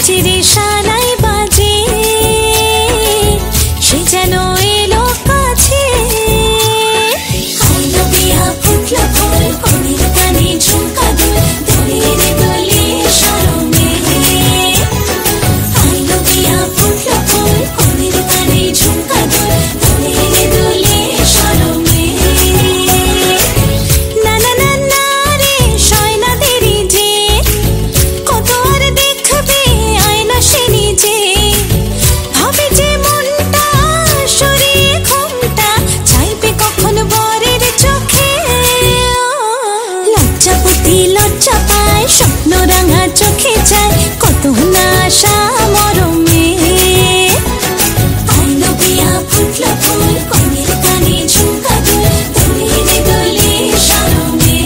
চিরে সানাই বাজে সে যেন এলো কাছে। আইলো বিয়া ফুটলো ফুল কনের কানে ঝুমকা দুল দোলে রে দোলে শরমে। আইলো বিয়া ফুটলো ফুল কনের কানে ঝুমকা দুল দোলে রে দোলে শরমে। না না না না রে সয় না দেরি যে কত আর দেখবে আয়না সে নিজে। ভাবে যে মনটা সরিয়ে ঘুমটা চাইবে কখন বরের চোখে। লজ্জাপতি লজ্জা পায় স্বপ্ন রাঙা চোখে যায় কত না আশা মরমে। আইলো বিয়া ফুটলো ফুল কনের কানে ঝুমকা দুল দোলে রে দোলে শরমে।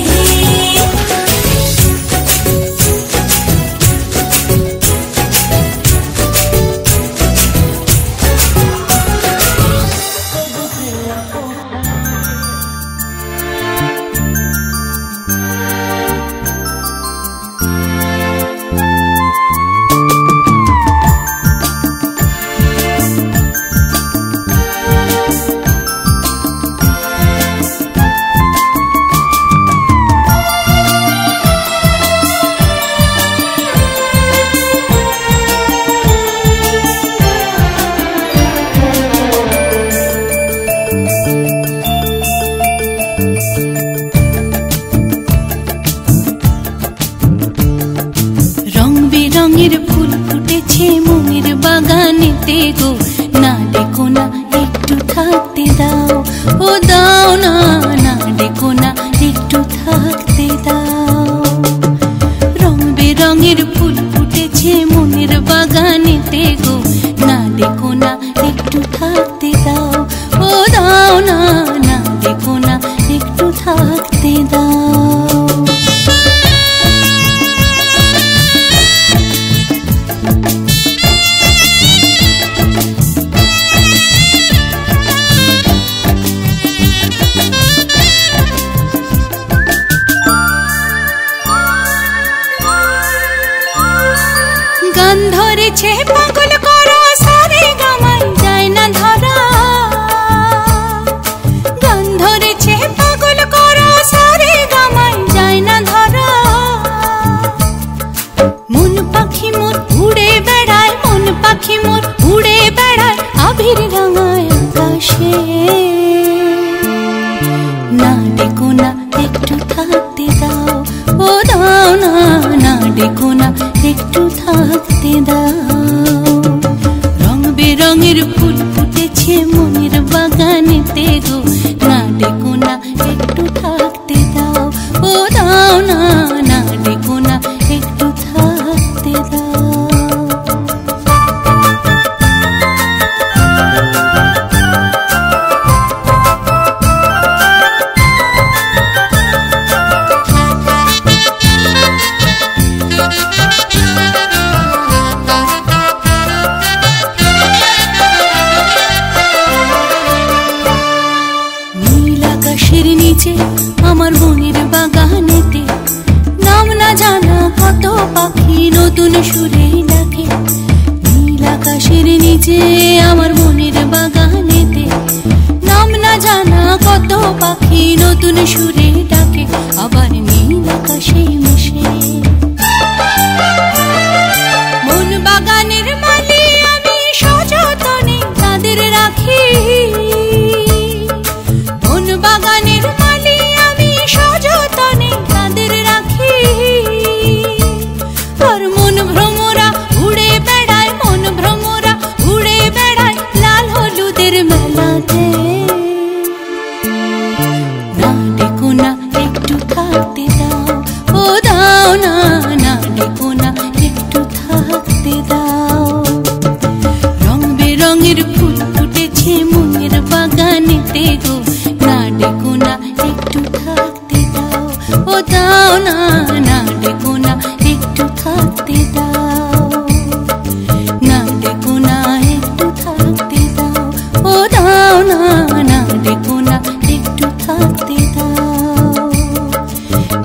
রং বেরঙের ফুল ফুটেছে মনের বাগানেতে গো, না ডেকো না একটু থাকতে দাও। ও দাও না, না ডেকো না একটু থাকতে দাও। রং বেরঙের ফুল ফুটেছে মনের বাগানেতে গো, না ডেকো না একটু থাকতে দাও। ও দাও না, না ডেকো না একটু থাকতে দাও। গান ধরেছে পাগল করা সারে গামাই যায় না ধরা। গান ধরেছে পাগল করা সারে গামাই যায় না ধরা। মন পাখি মোর উড়ে বেড়ায়, মন পাখি মোর উড়ে বেড়ায় আবির রাঙায় আকাশে। না ডেকো না একটু থাকতে দাও। ও দাও না, না ডেকো না একটু থাকতে দাও। রং বেরঙের ফুল ফুটেছে মনের বাগানেতে গো, না ডেকো না একটু থাকতে দাও। ও দাও না, না ডেকো না একটু থাকতে দাও। আমার মনের বাগানেতে নাম না জানা কত পাখি নতুন সুরে ডাকে। নীল আকাশের নিচে আমার মনের বাগানেতে নাম না জানা কত পাখি নতুন সুরে ডাকে। আবার নীল আকাশে মিশে মন বাগানের মালি আমি সযতনে তাদের রাখি। মন বাগানের মালি আমি সযতনে তাদের রাখি। আর মন ভ্রমরা উড়ে বেড়ায়, মন ভ্রমরা উড়ে বেড়ায় লাল হলুদের মেলাতে। না ডেকো না একটু থাকতে দাও। ও দাও না, না ডেকো না একটু থাকতে দাও। রং বেরঙের ফুল ফুটেছে মনের বাগানেতে গো, না ডেকো না একটু থাকতে দাও। ও দাও না, না ডেকো না একটু থাকতে দাও। না ডেকো না একটু থাকতে দাও। ও দাও না, না ডেকো না একটু থাকতে দাও।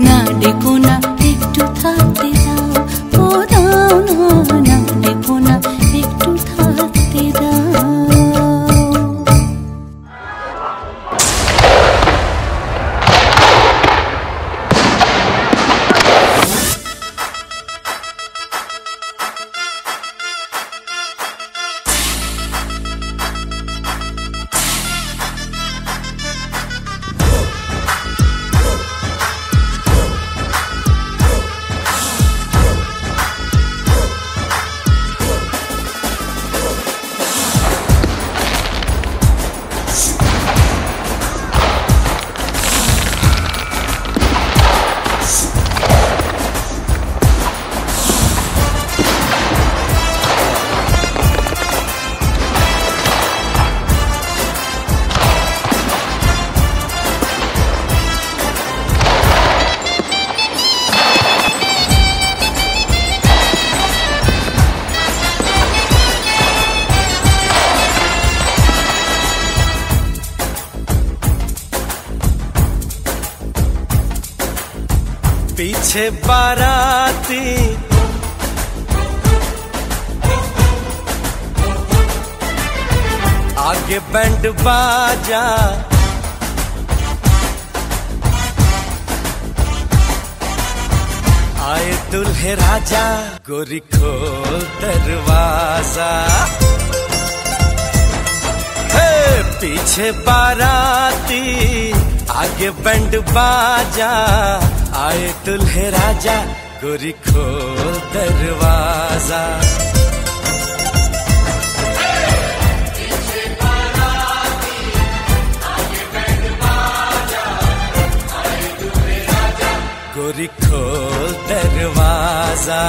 না ডেকো না একটু থাকতে দাও। ও দাও না, না पीछे बाराती आगे बैंड बाजा, आए दुल्हे राजा, गोरी खोल दरवाजा। हे पीछे बाराती आगे बैंड बाजा, आए दुल्हे राजा, गोरी खोल दरवाजा। गोरी खोल दरवाजा।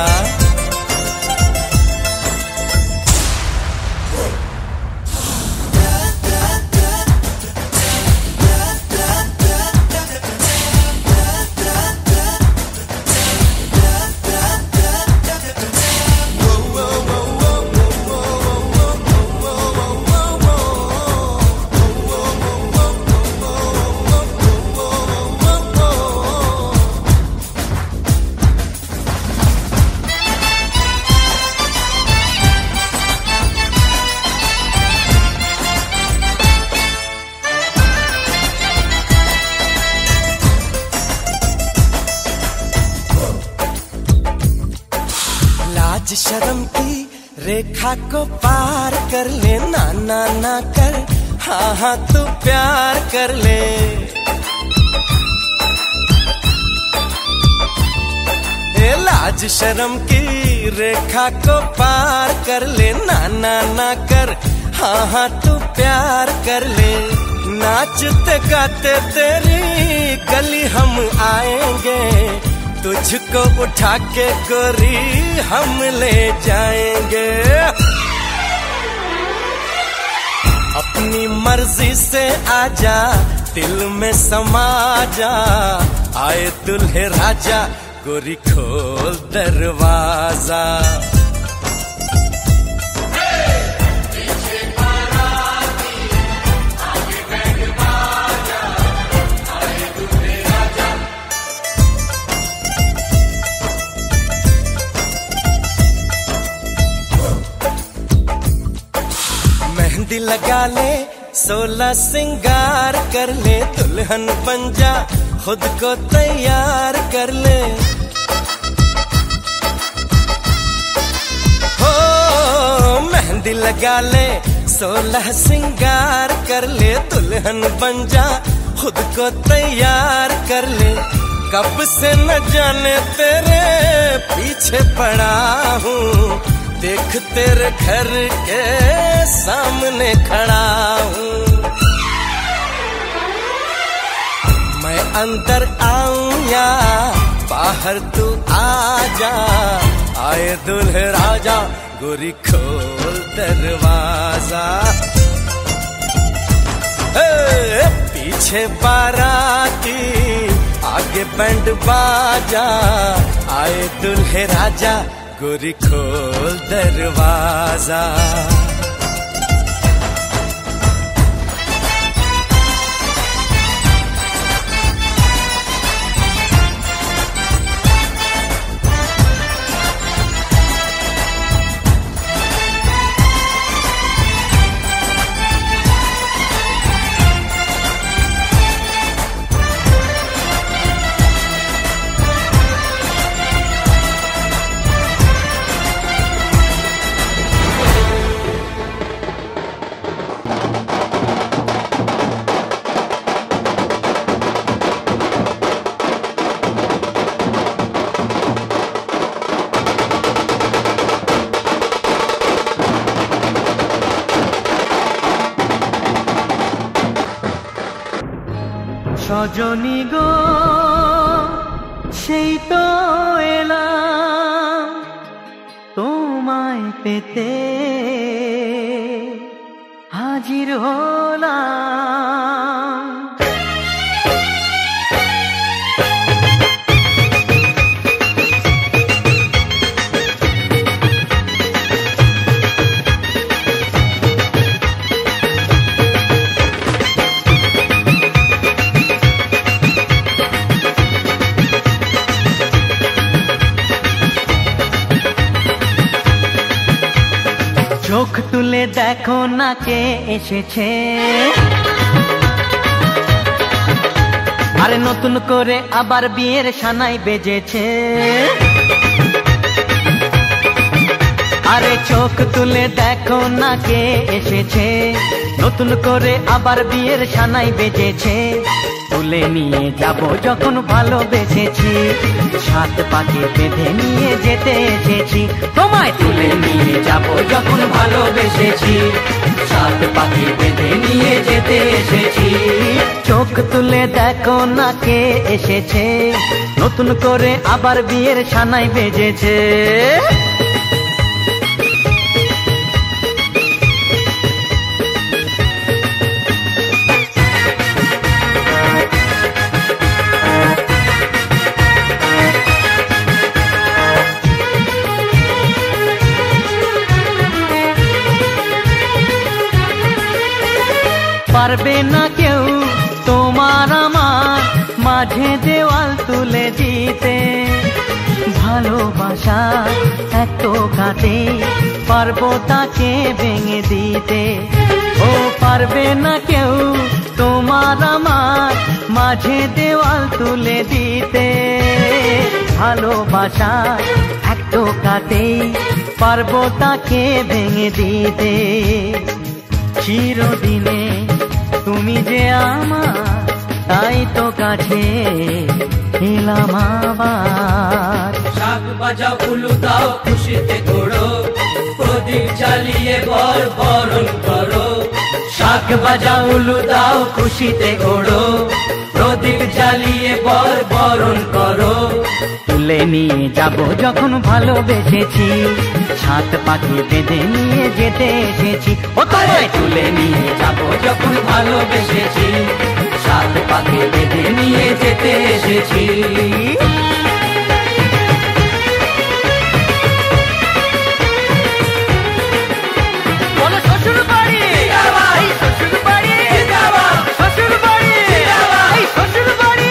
लाज शर्म की रेखा को पार कर ले, ना ना ना कर, हाँ हाँ तू प्यार कर ले। ए लाज शर्म की रेखा को पार कर ले, ना ना ना कर, हाँ हाँ तू प्यार कर ले। नाचते गाते तेरी गली हम आएंगे, तुझको उठा के गोरी हम ले जाएंगे। अपनी मर्जी से आजा, दिल में समा जा, आए दुल्हे राजा, गोरी खोल दरवाजा। मेहंदी लगा ले, 16 सिंगार कर ले, दुल्हन बन जा, खुद को तैयार कर ले। हो मेहंदी लगा ले, 16 सिंगार कर ले, दुल्हन बन जा, खुद को तैयार कर ले। कब से न जाने तेरे पीछे पड़ा हूँ, देख तेरे घर के सामने खड़ा हूँ। मैं अंदर आऊं या बाहर तू आ जा, आए दुल्हे राजा, गोरी खोल दरवाजा। पीछे बाराती आगे बैंड बाजा, आए दुल्हे राजा, गोरी खोल दरवाजा। সজনী গো সেই তো এলাম তোমায় পেতে হাজির হলাম। চোখ তুলে দেখো না কে এসেছে, আরে নতুন করে আবার বিয়ের সানাই বেজেছে। আরে চোখ তুলে দেখো না কে এসেছে, নতুন করে আবার বিয়ের সানাই বেজেছে। তুলে নিয়ে যাব যখন ভালোবেসেছি, সাত পাকে বেঁধে নিয়ে যেতে এসেছি। তোমায় তুলে নিয়ে যাব যখন ভালোবেসেছি, সাত পাকে বেঁধে নিয়ে যেতে এসেছি। চোখ তুলে দেখো না কে এসেছে, নতুন করে আবার বিয়ের সানাই বেজেছে। পারবে না কেউ তোমার আমার মাঝে দেওয়াল তুলে দিতে, ভালোবাসা এত কাটে পারবো তাকে ভেঙে দিতে। ও পারবে না কেউ তোমার আমার মাঝে দেওয়াল তুলে দিতে, ভালোবাসা এত কাটে পারবো তাকে ভেঙে দিতে। চিরদিনে তুমি যে আমার, তাই তো কাছে এলাম আবার। শাক বাজাও উলু দাও খুশিতে ঘোড়ো, প্রদীপ জ্বালিয়ে বর বরণ করো। শাক বাজাও উলু দাও খুশিতে ঘোড়ো, প্রদীপ জ্বালিয়ে বর বরণ করো। তুলে নিয়ে যাব যখন ভালোবেসেছি, সাত পাখি বেঁধে নিয়ে যেতে এসেছি। ও তোমায় তুলে নিয়ে যাব যখন ভালোবেসেছি, সাত পাখি বেঁধে নিয়ে যেতে এসেছি। শ্বশুর বাড়ি, শ্বশুর বাড়ি, শ্বশুর বাড়ি, শ্বশুর বাড়ি।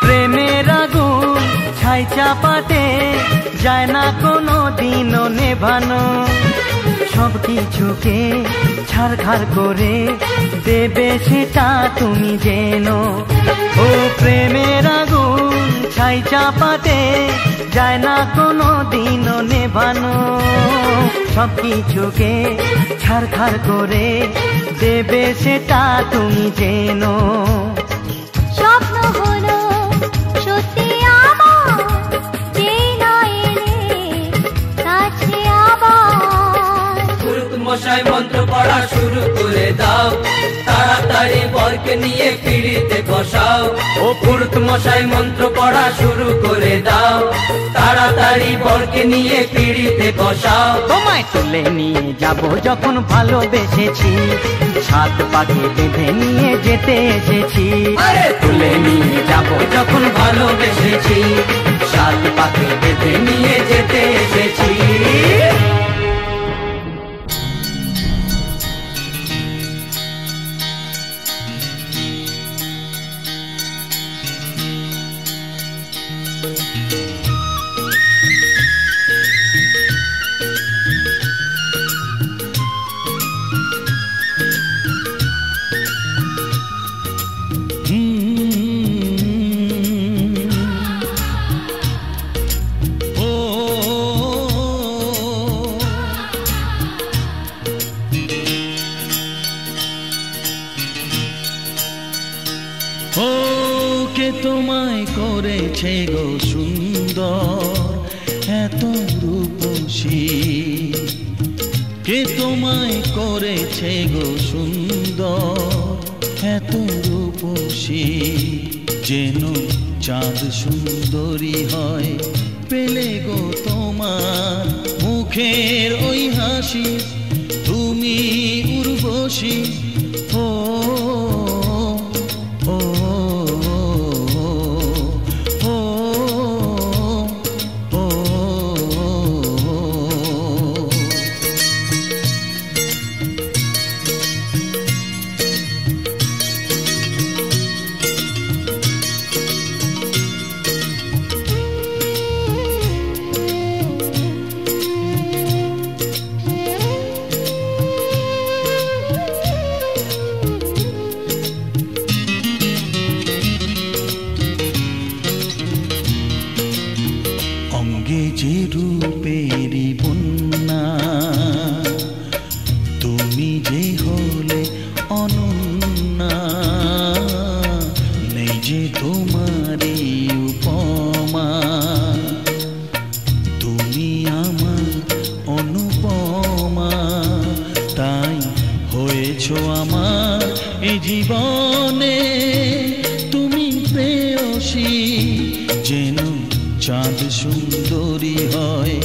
প্রেমের আগুন ছাই চাপাতে যায় না কোনো দিনও নেভানো, সব কিছুকে ছাড়খাড় করে দেবে সেটা তুমি জেনো। ও প্রেমের আগুন ছাই চাপাতে যায় না কোনো দিনও নেভানো, সব কিছুকে ছাড়খাড় করে দেবে সেটা তুমি জেনো। স্বপ্ন হলো সত্যি আমার, যেই না এলে কাছে আবার। পুরুত মশাই মন্ত্র পড়া শুরু করে দাও, তাড়াতাড়ি বরকে নিয়ে পিড়িতে বসাও। ও পুরুত মশাই মন্ত্র পড়া শুরু করে দাও, তাড়াতাড়ি বরকে নিয়ে পিড়িতে বসাও। তোমায় তুলে নিয়ে যাব যখন ভালোবেসেছি, সাত পাখি বেঁধে নিয়ে যেতে এসেছি। আরে তুলে নিয়ে যাব যখন ভালোবেসেছি, সাত পাকে বেঁধে নিয়ে যেতে এসেছি। ও কে তোমায় করেছে গো সুন্দর এত রূপসী, কে তোমায় করেছে গো সুন্দর এত রূপসী। যেন চাঁদ সুন্দরী হয় পেলে গো তোমার মুখের ওই হাসি, তুমি উর্বশী। ও ও ও ও এনেছো আমার এই জীবনে তুমি প্রেয়সী, যেন চাঁদ সুন্দরী হয়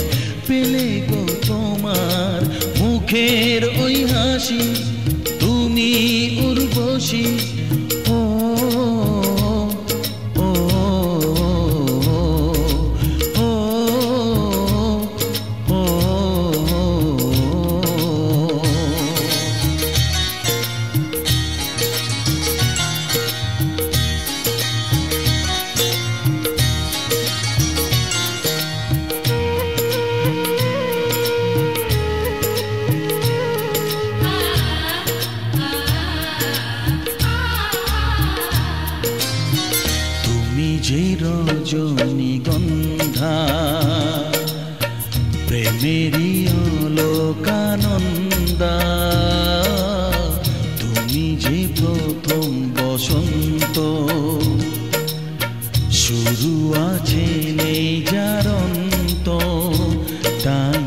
পেলে গো তোমার মুখের ওই হাসি, তুমি উর্বশী। ও ও ও ও যে রজনীগন্ধা প্রেমেরই লোকানন্দা, তুমি যে প্রথম বসন্ত, শুরু আছে নেই যার অন্ত, তাই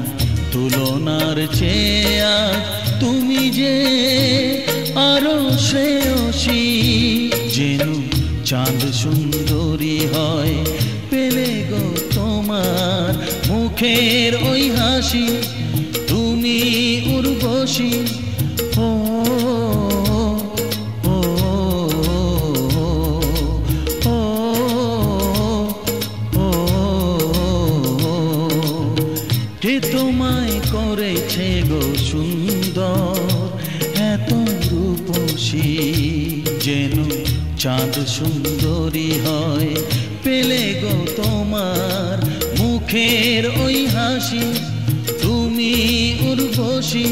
তুলনার চেয়ে তুমি যে আরো শ্রেয়সী, যেন চাঁদ সুন্দরী হয় পেলে গো তোমার মুখের ওই হাসি, তুমি উর্বশী। ও ও ও ও কে তোমায় করেছে গো সুন্দর এত রূপসী, যেন চাঁদ সুন্দরী হয় পেলে গো তোমার মুখের ওই হাসি, তুমি উর্বশী।